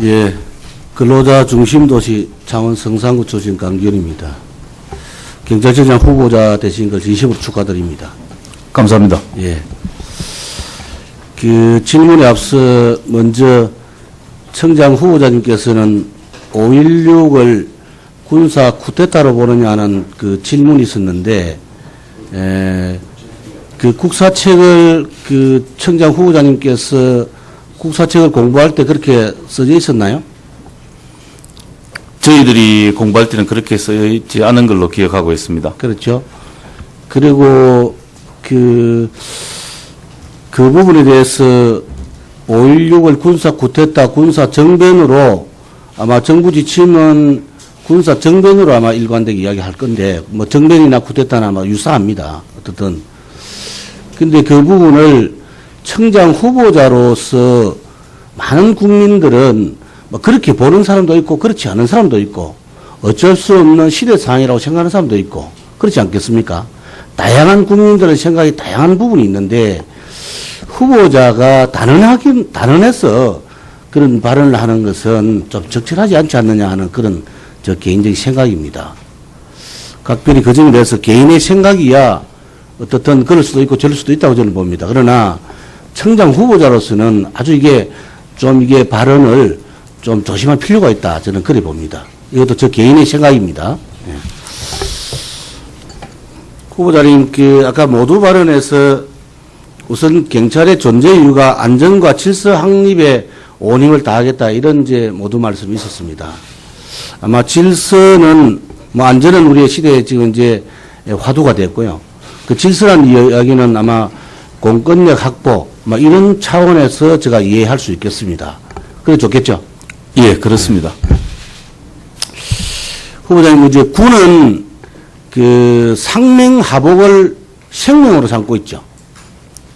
예, 근로자 중심 도시 창원 성산구 출신 강기현입니다. 경찰청장 후보자 되신 걸 진심으로 축하드립니다. 감사합니다. 예. 그 질문에 앞서 먼저 청장 후보자님께서는 5.16을 군사 쿠데타로 보느냐는 그 질문이 있었는데, 그 국사책을 그 청장 후보자님께서 국사책을 공부할 때 그렇게 써져 있었나요? 저희들이 공부할 때는 그렇게 쓰여 있지 않은 걸로 기억하고 있습니다. 그렇죠. 그리고 그 부분에 대해서 5.16을 군사 쿠데타, 군사 정변으로 아마 정부 지침은 군사 정변으로 아마 일관되게 이야기할 건데, 뭐 정변이나 쿠데타나 아마 유사합니다. 어떻든. 근데 그 부분을 청장 후보자로서 많은 국민들은 뭐 그렇게 보는 사람도 있고 그렇지 않은 사람도 있고 어쩔 수 없는 시대 상황이라고 생각하는 사람도 있고 그렇지 않겠습니까? 다양한 국민들의 생각이 다양한 부분이 있는데 후보자가 단언해서 그런 발언을 하는 것은 좀 적절하지 않지 않느냐 하는 그런 저 개인적인 생각입니다. 각별히 그 점에 대해서 개인의 생각이야 어떻든 그럴 수도 있고 저럴 수도 있다고 저는 봅니다. 그러나 청장 후보자로서는 아주 이게 발언을 좀 조심할 필요가 있다. 저는 그래 봅니다. 이것도 저 개인의 생각입니다. 예. 후보자님, 아까 모두 발언에서 우선 경찰의 존재 이유가 안전과 질서 확립에 온 힘을 다하겠다. 이런 이제 모두 말씀이 있었습니다. 아마 질서는, 안전은 우리의 시대에 지금 이제 화두가 됐고요. 그 질서란 이야기는 아마 공권력 확보, 이런 차원에서 제가 이해할 수 있겠습니다. 그래 좋겠죠? 예, 그렇습니다. 후보자님, 이제 군은 그 상명하복을 생명으로 삼고 있죠.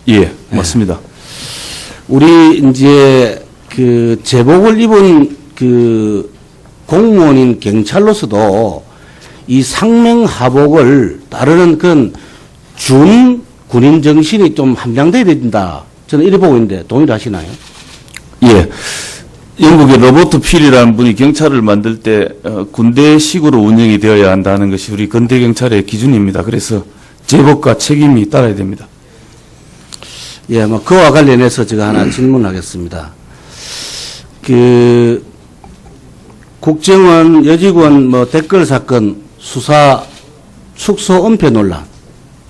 예, 맞습니다. 우리 이제 그 제복을 입은 그 공무원인 경찰로서도 이 상명하복을 따르는 그런 준 군인 정신이 좀 함양돼야 된다. 저는 이래 보고 있는데 동의를 하시나요? 예. 영국의 로버트 필이라는 분이 경찰을 만들 때 군대식으로 운영이 되어야 한다는 것이 우리 근대 경찰의 기준입니다. 그래서 제복과 책임이 따라야 됩니다. 예, 그와 관련해서 제가 하나 질문하겠습니다. 그 국정원 여직원 댓글 사건 수사 축소 은폐 논란.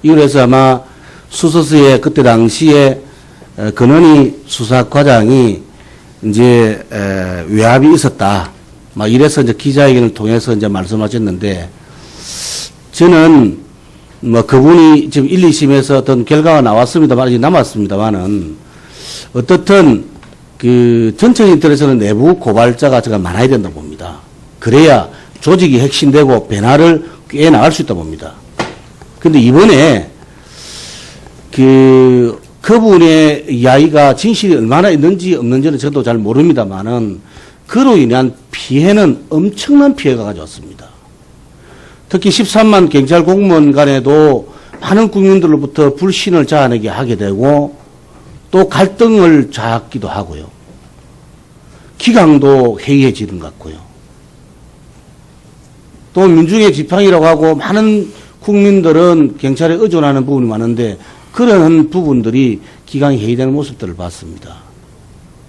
이걸 해서 아마 수서스의 그때 당시에 근원희 수사과장이 이제 외압이 있었다. 이래서 이제 기자회견을 통해서 이제 말씀하셨는데 저는 그분이 지금 1, 2심에서 어떤 결과가 나왔습니다만 아직 남았습니다만은 어떻든 그 전체 인터넷에서는 내부 고발자가 제가 많아야 된다고 봅니다. 그래야 조직이 핵심되고 변화를 꽤 나갈 수 있다고 봅니다. 근데 이번에 그분의 이야기가 진실이 얼마나 있는지 없는지는 저도 잘 모릅니다만은 그로 인한 피해는 엄청난 피해가 가져왔습니다. 특히 13만 경찰 공무원 간에도 많은 국민들로부터 불신을 자아내게 하게 되고 또 갈등을 자았기도 하고요. 기강도 해이해지는 것 같고요. 또 민중의 지팡이라고 하고 많은 국민들은 경찰에 의존하는 부분이 많은데 그런 부분들이 기강이 해이되는 모습들을 봤습니다.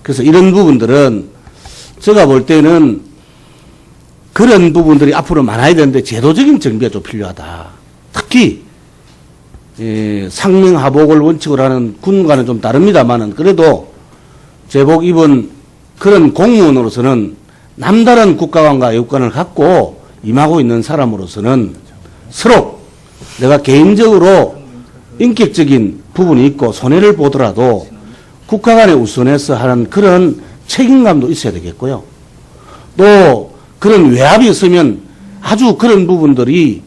그래서 이런 부분들은 제가 볼 때는 그런 부분들이 앞으로 많아야 되는데 제도적인 정비가 좀 필요하다. 특히 상명하복을 원칙으로 하는 군과는 좀 다릅니다만은 그래도 제복 입은 그런 공무원으로서는 남다른 국가관과 여건을 갖고 임하고 있는 사람으로서는 서로 내가 개인적으로 인격적인 부분이 있고 손해를 보더라도 국가 간에 우선해서 하는 그런 책임감도 있어야 되겠고요. 또 그런 외압이 있으면 아주 그런 부분들이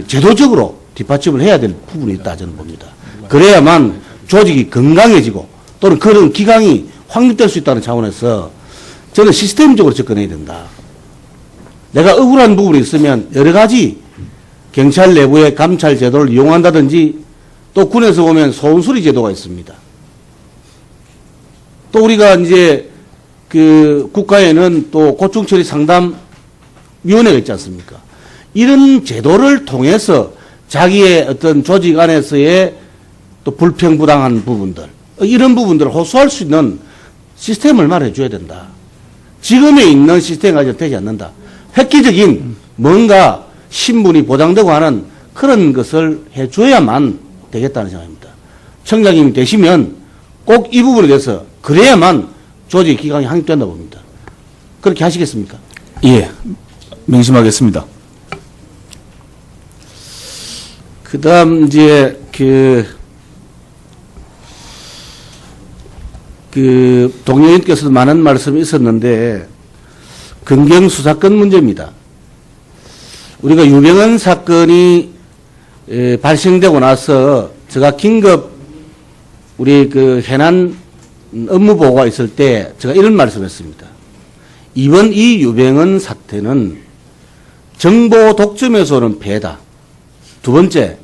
제도적으로 뒷받침을 해야 될 부분이 있다 저는 봅니다. 그래야만 조직이 건강해지고 또는 그런 기강이 확립될 수 있다는 차원에서 저는 시스템적으로 접근해야 된다. 내가 억울한 부분이 있으면 여러 가지 경찰 내부의 감찰 제도를 이용한다든지 또 군에서 보면 소원수리 제도가 있습니다. 또 우리가 이제 그 국가에는 또 고충처리 상담위원회가 있지 않습니까? 이런 제도를 통해서 자기의 어떤 조직 안에서의 또 불평부당한 부분들, 이런 부분들을 호소할 수 있는 시스템을 마련해줘야 된다. 지금에 있는 시스템이 가지고 되지 않는다. 획기적인 뭔가 신분이 보장되고 하는 그런 것을 해줘야만 되겠다는 생각입니다. 청장님이 되시면 꼭 이 부분에 대해서 그래야만 조직 기강이 확립된다 봅니다. 그렇게 하시겠습니까? 예, 명심하겠습니다. 그 다음, 이제, 동료님께서도 많은 말씀이 있었는데, 검경수사권 문제입니다. 우리가 유병헌 사건이 발생되고 나서 제가 긴급 우리 그 해난 업무보고가 있을 때 제가 이런 말씀을 했습니다. 이번 이 유병헌 사태는 정보 독점에서는 패다. 두 번째,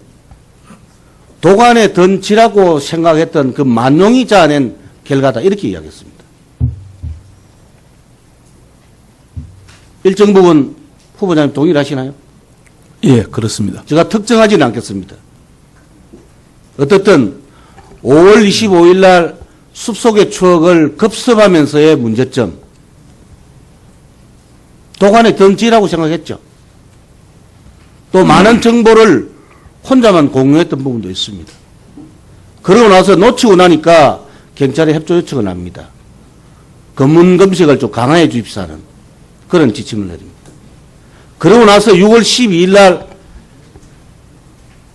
도관에 던지라고 생각했던 그 만용이 짜낸 결과다. 이렇게 이야기했습니다. 일정 부분 후보자님 동의를 하시나요? 예, 그렇습니다. 제가 특정하지는 않겠습니다. 어떻든 5월 25일 날 숲속의 추억을 급습하면서의 문제점, 도관에 던지라고 생각했죠. 또 많은 정보를 혼자만 공유했던 부분도 있습니다. 그러고 나서 놓치고 나니까 경찰에 협조 요청을 합니다. 검문 검색을 좀 강화해 주십사는 그런 지침을 내립니다. 그러고 나서 6월 12일 날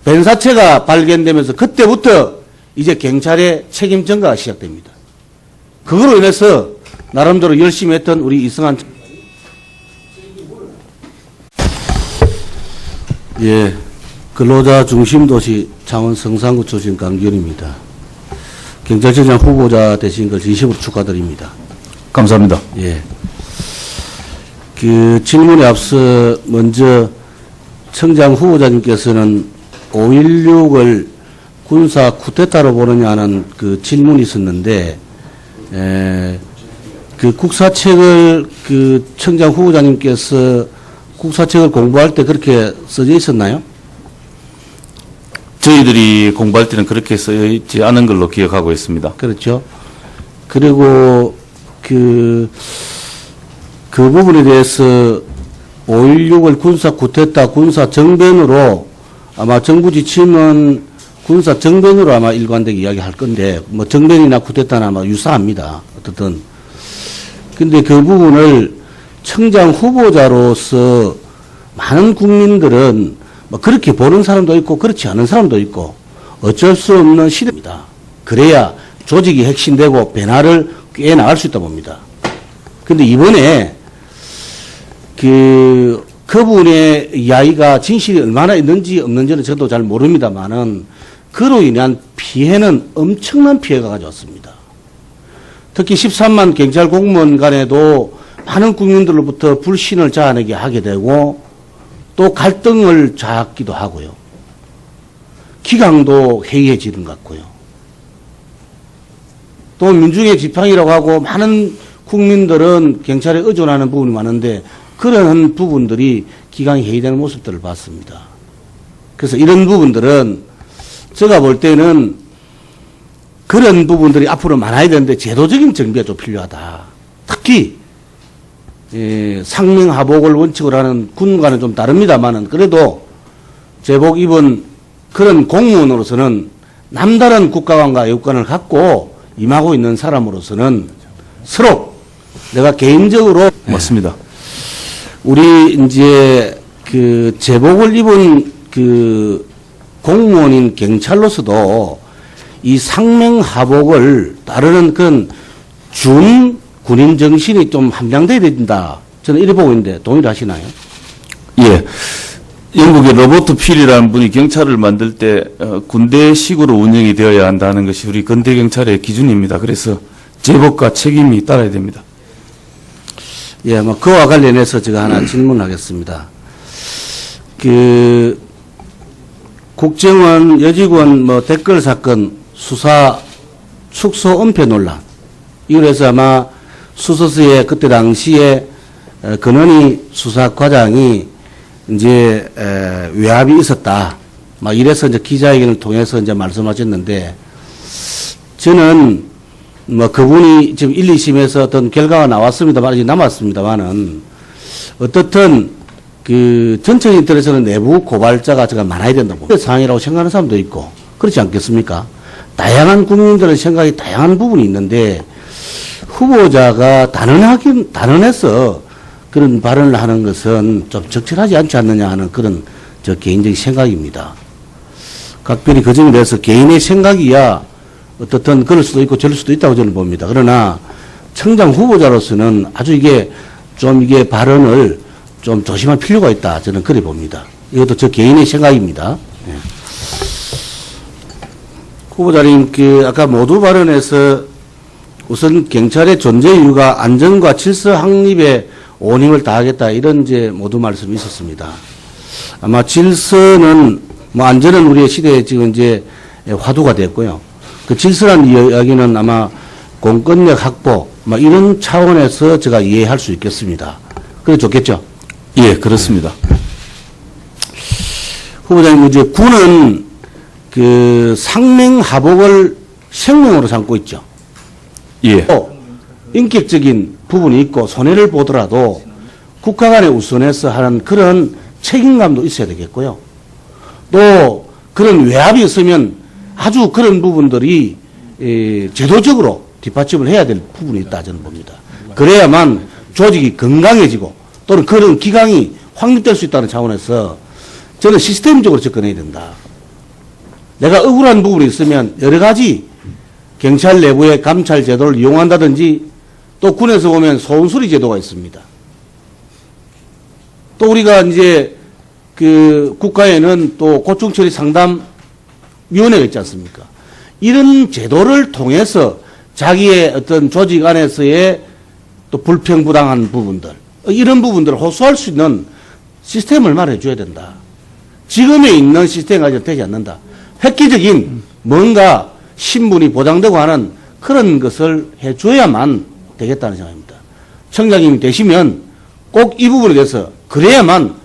벤사체가 발견되면서 그때부터 이제 경찰의 책임 전가가 시작됩니다. 그거로 인해서 나름대로 열심히 했던 우리 이승환 예, 근로자 중심 도시 창원 성산구 출신 강기현입니다. 경찰청장 후보자 되신 걸 진심으로 축하드립니다. 감사합니다. 예. 그 질문에 앞서 먼저 청장 후보자님께서는 5.16을 군사 쿠데타로 보느냐는 그 질문이 있었는데, 그 국사책을 그 청장 후보자님께서 국사책을 공부할 때 그렇게 써져 있었나요? 저희들이 공부할 때는 그렇게 쓰여 있지 않은 걸로 기억하고 있습니다. 그렇죠. 그리고 그 부분에 대해서 5.16을 군사 쿠데타, 군사 정변으로 아마 정부 지침은 군사 정변으로 아마 일관되게 이야기할 건데, 뭐 정변이나 쿠데타는 아마 유사합니다. 어떻든. 근데 그 부분을 청장 후보자로서 많은 국민들은 뭐 그렇게 보는 사람도 있고 그렇지 않은 사람도 있고 어쩔 수 없는 시대입니다. 그래야 조직이 핵심되고 변화를 꽤 나갈 수 있다 봅니다. 근데 이번에 그분의 이야기가 진실이 얼마나 있는지 없는지는 저도 잘 모릅니다만은 그로 인한 피해는 엄청난 피해가 가져왔습니다. 특히 13만 경찰 공무원 간에도 많은 국민들로부터 불신을 자아내게 하게 되고 또 갈등을 자았기도 하고요. 기강도 해이해지는 것 같고요. 또 민중의 지팡이라고 하고 많은 국민들은 경찰에 의존하는 부분이 많은데 그런 부분들이 기강이 해이되는 모습들을 봤습니다. 그래서 이런 부분들은 제가 볼 때는 그런 부분들이 앞으로 많아야 되는데 제도적인 정비가 좀 필요하다. 특히 상명하복을 원칙으로 하는 군과는 좀 다릅니다만은 그래도 제복 입은 그런 공무원으로서는 남다른 국가관과 애국관을 갖고 임하고 있는 사람으로서는 서로 내가 개인적으로 맞습니다. 우리 이제 그 제복을 입은 그 공무원인 경찰로서도 이 상명하복을 따르는 그런 준 군인 정신이 좀 함양돼야 된다. 저는 이래 보고 있는데 동의를 하시나요? 예. 영국의 로버트 필이라는 분이 경찰을 만들 때 군대식으로 운영이 되어야 한다는 것이 우리 근대 경찰의 기준입니다. 그래서 제복과 책임이 따라야 됩니다. 예, 뭐 그와 관련해서 제가 하나 질문하겠습니다. 그 국정원 여직원 뭐 댓글 사건 수사 축소 은폐 논란 이래서 아마 수서스의 그때 당시에 근원희 수사과장이 이제 외압이 있었다. 막 이래서 이제 기자회견을 통해서 이제 말씀하셨는데 저는 뭐 그분이 지금 1, 2심에서 어떤 결과가 나왔습니다만 아직 남았습니다만은 어떻든 그 전체 인터넷에서는 내부 고발자가 제가 많아야 된다고 그 상황이라고 생각하는 사람도 있고 그렇지 않겠습니까? 다양한 국민들의 생각이 다양한 부분이 있는데 후보자가 단언해서 그런 발언을 하는 것은 좀 적절하지 않지 않느냐 하는 그런 저 개인적인 생각입니다. 각별히 그 점에 대해서 개인의 생각이야 어떻든 그럴 수도 있고 저럴 수도 있다고 저는 봅니다. 그러나 청장 후보자로서는 아주 이게 발언을 좀 조심할 필요가 있다. 저는 그래 봅니다. 이것도 저 개인의 생각입니다. 예. 후보자님, 아까 모두 발언에서 우선 경찰의 존재 이유가 안전과 질서 확립에 온 힘을 다하겠다. 이런 이제 모두 말씀이 있었습니다. 아마 질서는, 안전은 우리의 시대에 지금 이제 화두가 됐고요. 그 질서란 이야기는 아마 공권력 확보, 이런 차원에서 제가 이해할 수 있겠습니다. 그래 좋겠죠? 예, 그렇습니다. 후보자님, 이제 군은 그 상명하복을 생명으로 삼고 있죠. 예. 또 인격적인 부분이 있고 손해를 보더라도 국가 간에 우선해서 하는 그런 책임감도 있어야 되겠고요. 또 그런 외압이 있으면 아주 그런 부분들이 제도적으로 뒷받침을 해야 될 부분이 있다 저는 봅니다. 그래야만 조직이 건강해지고 또는 그런 기강이 확립될 수 있다는 차원에서 저는 시스템적으로 접근해야 된다. 내가 억울한 부분이 있으면 여러 가지 경찰 내부의 감찰 제도를 이용한다든지 또 군에서 보면 소음수리 제도가 있습니다. 또 우리가 이제 그 국가에는 또 고충처리 상담위원회가 있지 않습니까? 이런 제도를 통해서 자기의 어떤 조직 안에서의 또 불평부당한 부분들, 이런 부분들을 호소할 수 있는 시스템을 마련해 줘야 된다. 지금에 있는 시스템이 가지고 되지 않는다. 획기적인 뭔가 신분이 보장되고 하는 그런 것을 해줘야만 되겠다는 생각입니다. 청장님이 되시면 꼭 이 부분에 대해서 그래야만